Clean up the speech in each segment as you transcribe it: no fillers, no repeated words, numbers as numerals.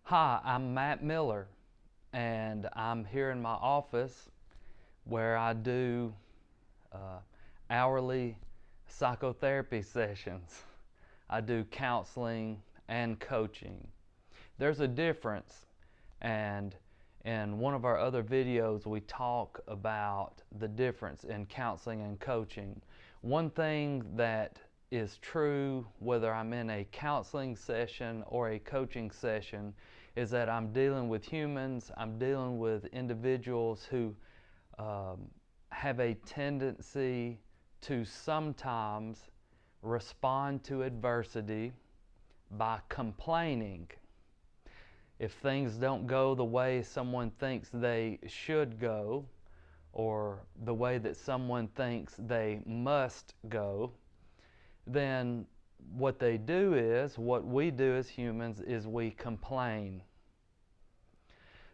Hi, I'm Matt Miller, and I'm here in my office where I do uh, hourly psychotherapy sessions. I do counseling and coaching. There's a difference, and in one of our other videos, we talk about the difference in counseling and coaching. One thing that is true, whether I'm in a counseling session or a coaching session, is that I'm dealing with humans, I'm dealing with individuals who um, have a tendency to sometimes respond to adversity by complaining. If things don't go the way someone thinks they should go, or the way that someone thinks they must go, then what they do is, what we do as humans is we complain.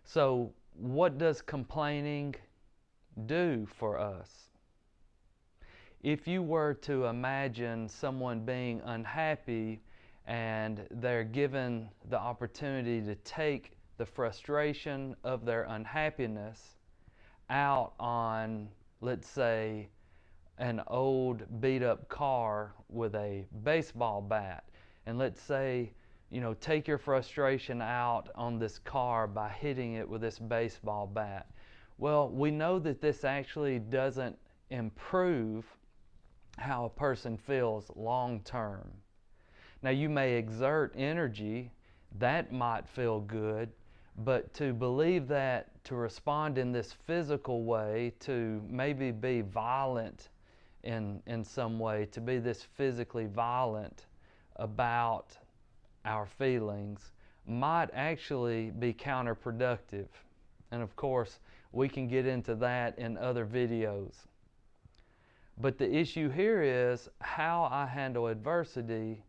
So, what does complaining do for us? If you were to imagine someone being unhappy and they're given the opportunity to take the frustration of their unhappiness out on, let's say, an old beat up car with a baseball bat, and let's say, take your frustration out on this car by hitting it with this baseball bat. Well, we know that this actually doesn't improve how a person feels long term. Now, you may exert energy, that might feel good, but to believe that, to respond in this physical way, to maybe be violent in some way, to be this physically violent about our feelings, might actually be counterproductive. And of course, we can get into that in other videos. But the issue here is how I handle adversity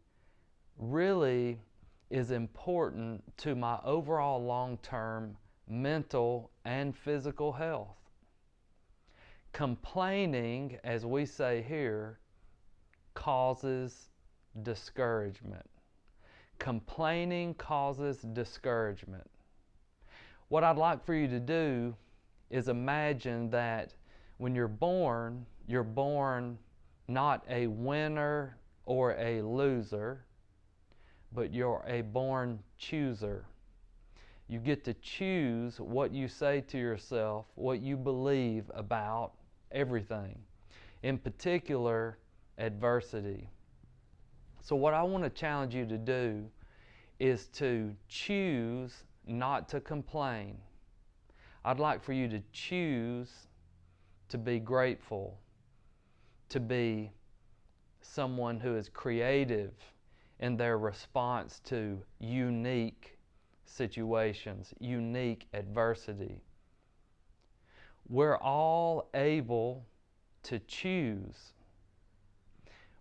really is important to my overall long-term mental and physical health. Complaining, as we say here, causes discouragement. Complaining causes discouragement. What I'd like for you to do is imagine that when you're born not a winner or a loser, but you're a born chooser. You get to choose what you say to yourself, what you believe about everything, in particular, adversity. So what I want to challenge you to do is to choose not to complain. I'd like for you to choose to be grateful, to be someone who is creative in their response to unique situations, unique adversity. We're all able to choose.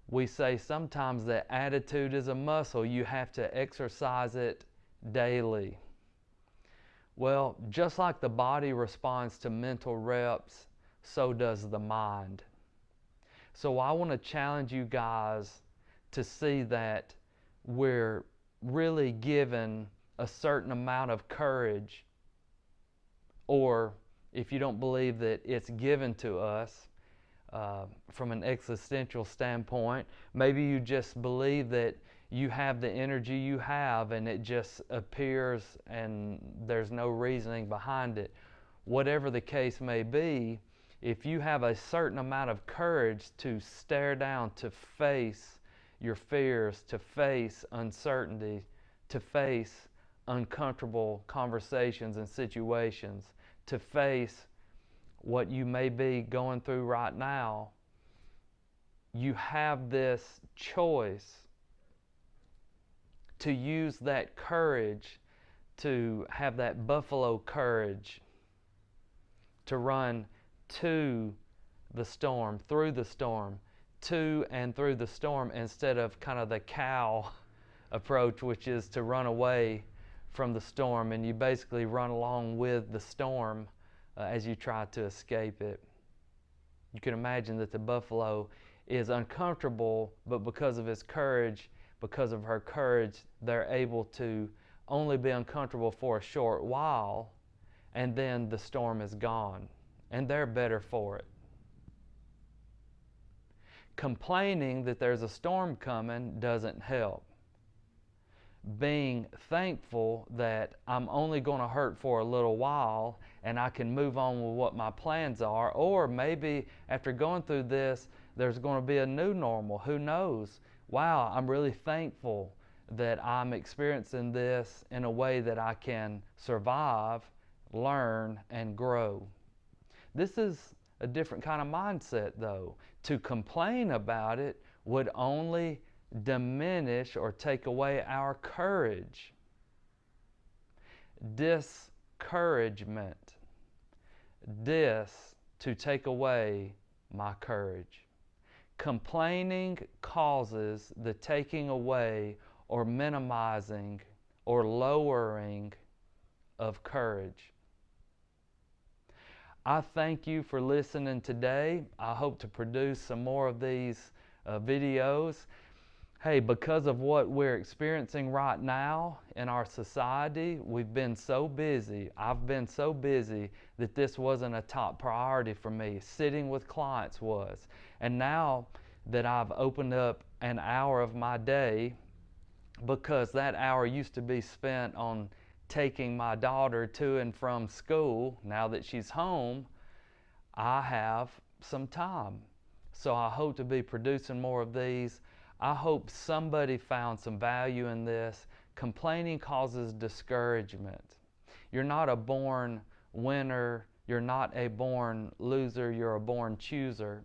We say sometimes that attitude is a muscle. You have to exercise it daily. Well, just like the body responds to mental reps, so does the mind. So I want to challenge you guys to see that we're really given a certain amount of courage, or if you don't believe that it's given to us from an existential standpoint, maybe you just believe that you have the energy you have and it just appears and there's no reasoning behind it. Whatever the case may be, if you have a certain amount of courage to stare down, to face your fears, to face uncertainty, to face uncomfortable conversations and situations, to face what you may be going through right now, you have this choice to use that courage, to have that buffalo courage, to run to the storm, through the storm, to and through the storm, instead of kind of the cow approach, which is to run away from the storm, and you basically run along with the storm as you try to escape it. You can imagine that the buffalo is uncomfortable, but because of his courage, because of her courage, they're able to only be uncomfortable for a short while, and then the storm is gone, and they're better for it. Complaining that there's a storm coming doesn't help. Being thankful that I'm only going to hurt for a little while and I can move on with what my plans are, or maybe after going through this, there's going to be a new normal. Who knows? Wow, I'm really thankful that I'm experiencing this in a way that I can survive, learn, and grow. This is a different kind of mindset, though. To complain about it would only diminish or take away our courage. Discouragement. To take away my courage. Complaining causes the taking away or minimizing or lowering of courage. I thank you for listening today. I hope to produce some more of these videos. Hey, because of what we're experiencing right now in our society, we've been so busy. I've been so busy that this wasn't a top priority for me. Sitting with clients was. And now that I've opened up an hour of my day, because that hour used to be spent on taking my daughter to and from school, now that she's home, I have some time. So I hope to be producing more of these. I hope somebody found some value in this. Complaining causes discouragement. You're not a born winner. You're not a born loser. You're a born chooser.